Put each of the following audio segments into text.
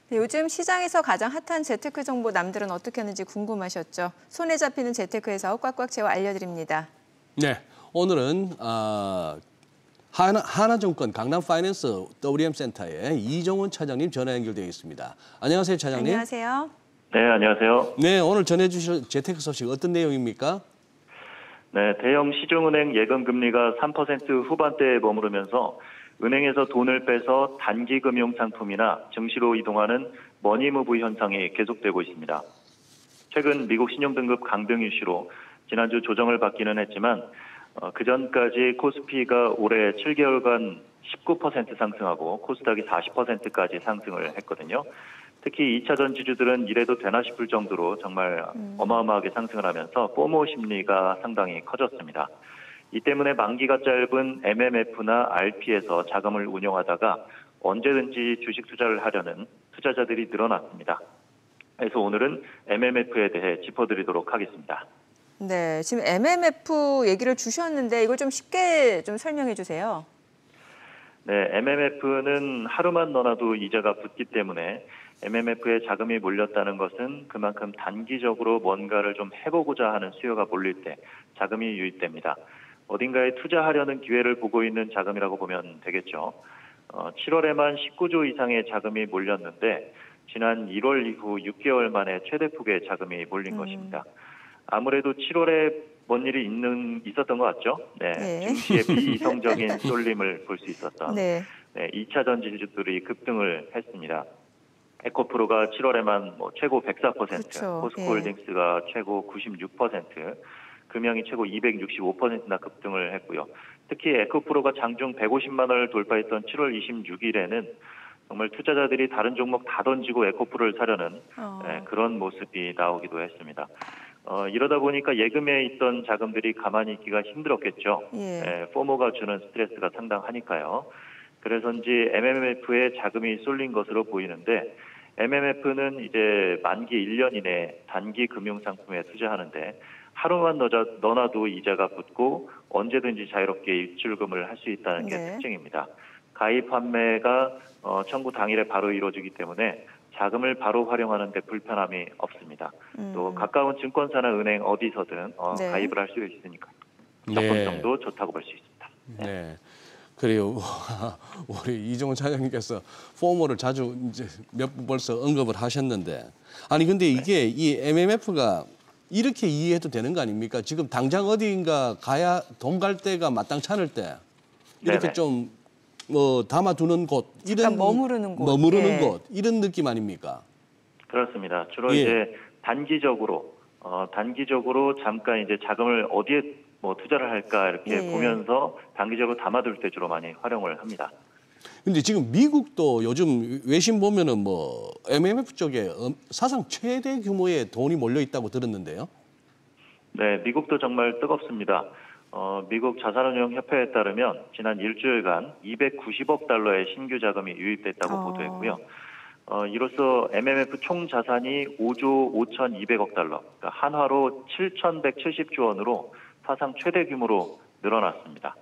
네, 요즘 시장에서 가장 핫한 재테크 정보 남들은 어떻게 하는지 궁금하셨죠? 손에 잡히는 재테크 해석 꽉꽉 채워 알려드립니다. 네, 오늘은 하나증권 강남파이낸스 WM센터의 이정훈 차장님 전화 연결되어 있습니다. 안녕하세요, 차장님. 안녕하세요. 네, 안녕하세요. 네, 오늘 전해주실 재테크 소식 어떤 내용입니까? 네, 대형 시중은행 예금 금리가 3% 후반대에 머무르면서 은행에서 돈을 빼서 단기 금융 상품이나 증시로 이동하는 머니무브 현상이 계속되고 있습니다. 최근 미국 신용등급 강등 이슈로 지난주 조정을 받기는 했지만 그전까지 코스피가 올해 7개월간 19% 상승하고 코스닥이 40%까지 상승을 했거든요. 특히 2차전 지주들은 이래도 되나 싶을 정도로 정말 어마어마하게 상승을 하면서 포모 심리가 상당히 커졌습니다. 이 때문에 만기가 짧은 MMF나 RP에서 자금을 운용하다가 언제든지 주식 투자를 하려는 투자자들이 늘어났습니다. 그래서 오늘은 MMF에 대해 짚어드리도록 하겠습니다. 네, 지금 MMF 얘기를 주셨는데 이걸 좀 쉽게 좀 설명해 주세요. 네, MMF는 하루만 넣어놔도 이자가 붙기 때문에 MMF에 자금이 몰렸다는 것은 그만큼 단기적으로 뭔가를 좀 해보고자 하는 수요가 몰릴 때 자금이 유입됩니다. 어딘가에 투자하려는 기회를 보고 있는 자금이라고 보면 되겠죠. 7월에만 19조 이상의 자금이 몰렸는데 지난 1월 이후 6개월 만에 최대폭의 자금이 몰린 것입니다. 아무래도 7월에 뭔 일이 있었던 것 같죠? 네, 네. 증시의 비이성적인 쏠림을 볼 수 있었던 네. 2차전 지주들이 급등을 했습니다. 에코프로가 7월에만 최고 104%, 그렇죠. 포스코홀딩스가 최고 96%, 금형이 최고 265%나 급등을 했고요. 특히 에코프로가 장중 150만 원을 돌파했던 7월 26일에는 정말 투자자들이 다른 종목 다 던지고 에코프로를 사려는 그런 모습이 나오기도 했습니다. 이러다 보니까 예금에 있던 자금들이 가만히 있기가 힘들었겠죠. 포모가 주는 스트레스가 상당하니까요. 그래서인지 MMF에 자금이 쏠린 것으로 보이는데 MMF는 이제 만기 1년 이내 단기 금융상품에 투자하는데 하루만 넣어놔도 이자가 붙고 언제든지 자유롭게 입출금을 할 수 있다는 게 특징입니다. 가입 판매가 청구 당일에 바로 이루어지기 때문에 자금을 바로 활용하는 데 불편함이 없습니다. 또 가까운 증권사나 은행 어디서든 가입을 할 수 있으니까 접근성도 좋다고 볼 수 있습니다. 네. 그래요. 우리 이정훈 차장님께서 포모를 자주 이제 몇 번 벌써 언급을 하셨는데 아니 근데 이게 이 MMF가 이렇게 이해해도 되는 거 아닙니까? 지금 당장 어디인가 가야 돈 갈 때가 마땅치 않을 때 이렇게 좀 담아두는 곳 이런 머무르는 곳 곳 이런 느낌 아닙니까? 그렇습니다. 주로 이제 단기적으로 잠깐 이제 자금을 어디에 투자를 할까 이렇게 보면서 단기적으로 담아둘 때 주로 많이 활용을 합니다. 근데 지금 미국도 요즘 외신 보면은 MMF 쪽에 사상 최대 규모의 돈이 몰려 있다고 들었는데요. 네, 미국도 정말 뜨겁습니다. 미국 자산운용협회에 따르면 지난 일주일간 290억 달러의 신규 자금이 유입됐다고 보도했고요. 이로써 MMF 총 자산이 5조 5,200억 달러, 그러니까 한화로 7,170조 원으로 사상 최대 규모로 늘어났습니다.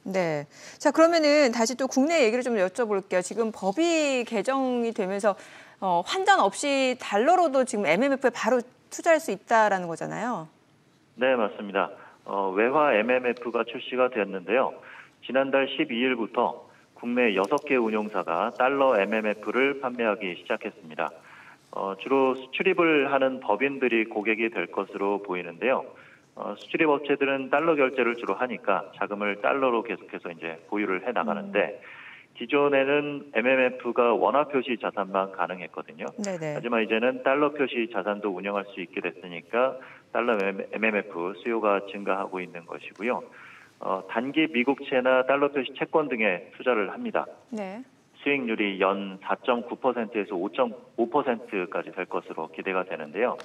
네. 자, 그러면은 다시 또 국내 얘기를 좀 여쭤볼게요. 지금 법이 개정이 되면서 환전 없이 달러로도 지금 MMF에 바로 투자할 수 있다라는 거잖아요. 네, 맞습니다. 외화 MMF가 출시가 되었는데요. 지난달 12일부터 국내 6개 운용사가 달러 MMF를 판매하기 시작했습니다. 주로 수출입을 하는 법인들이 고객이 될 것으로 보이는데요. 수출입 업체들은 달러 결제를 주로 하니까 자금을 달러로 계속해서 이제 보유를 해 나가는데 기존에는 MMF가 원화 표시 자산만 가능했거든요. 하지만 이제는 달러 표시 자산도 운영할 수 있게 됐으니까 달러 MMF 수요가 증가하고 있는 것이고요. 단기 미국채나 달러 표시 채권 등에 투자를 합니다. 수익률이 연 4.9%에서 5.5%까지 될 것으로 기대가 되는데요.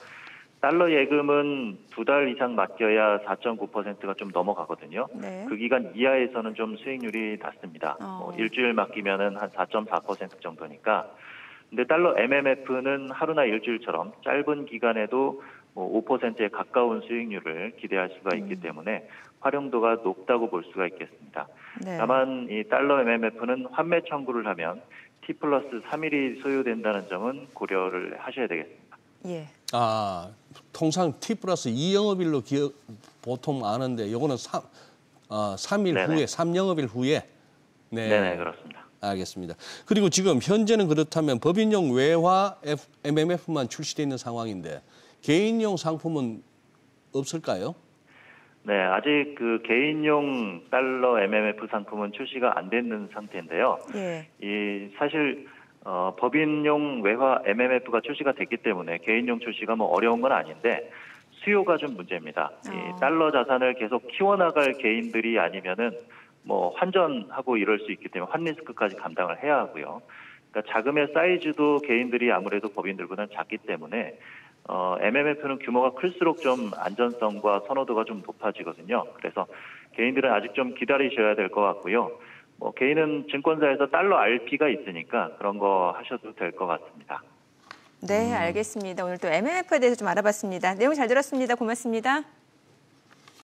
달러 예금은 2달 이상 맡겨야 4.9%가 좀 넘어가거든요. 그 기간 이하에서는 좀 수익률이 낮습니다. 일주일 맡기면은 한 4.4% 정도니까. 근데 달러 MMF는 하루나 일주일처럼 짧은 기간에도 5%에 가까운 수익률을 기대할 수가 있기 때문에 활용도가 높다고 볼 수가 있겠습니다. 다만 이 달러 MMF는 환매 청구를 하면 T+3일이 소요된다는 점은 고려를 하셔야 되겠습니다. 예. 아, 통상 T+2 영업일로 보통 아는데 요거는 3일 네네. 후에, 3영업일 후에. 네. 네네, 그렇습니다. 알겠습니다. 그리고 지금 현재는 그렇다면 법인용 외화 MMF만 출시되어 있는 상황인데 개인용 상품은 없을까요? 네, 아직 그 개인용 달러 MMF 상품은 출시가 안 되는 상태인데요. 예. 사실 법인용 외화 MMF가 출시가 됐기 때문에 개인용 출시가 뭐 어려운 건 아닌데 수요가 좀 문제입니다. 이 달러 자산을 계속 키워나갈 개인들이 아니면은 뭐 환전하고 이럴 수 있기 때문에 환 리스크까지 감당을 해야 하고요. 그러니까 자금의 사이즈도 개인들이 아무래도 법인들보다는 작기 때문에 MMF는 규모가 클수록 좀 안전성과 선호도가 좀 높아지거든요. 그래서 개인들은 아직 좀 기다리셔야 될 것 같고요. 뭐 개인은 증권사에서 달러 RP가 있으니까 그런 거 하셔도 될 것 같습니다. 네, 알겠습니다. 오늘 또 MMF에 대해서 좀 알아봤습니다. 내용 잘 들었습니다. 고맙습니다.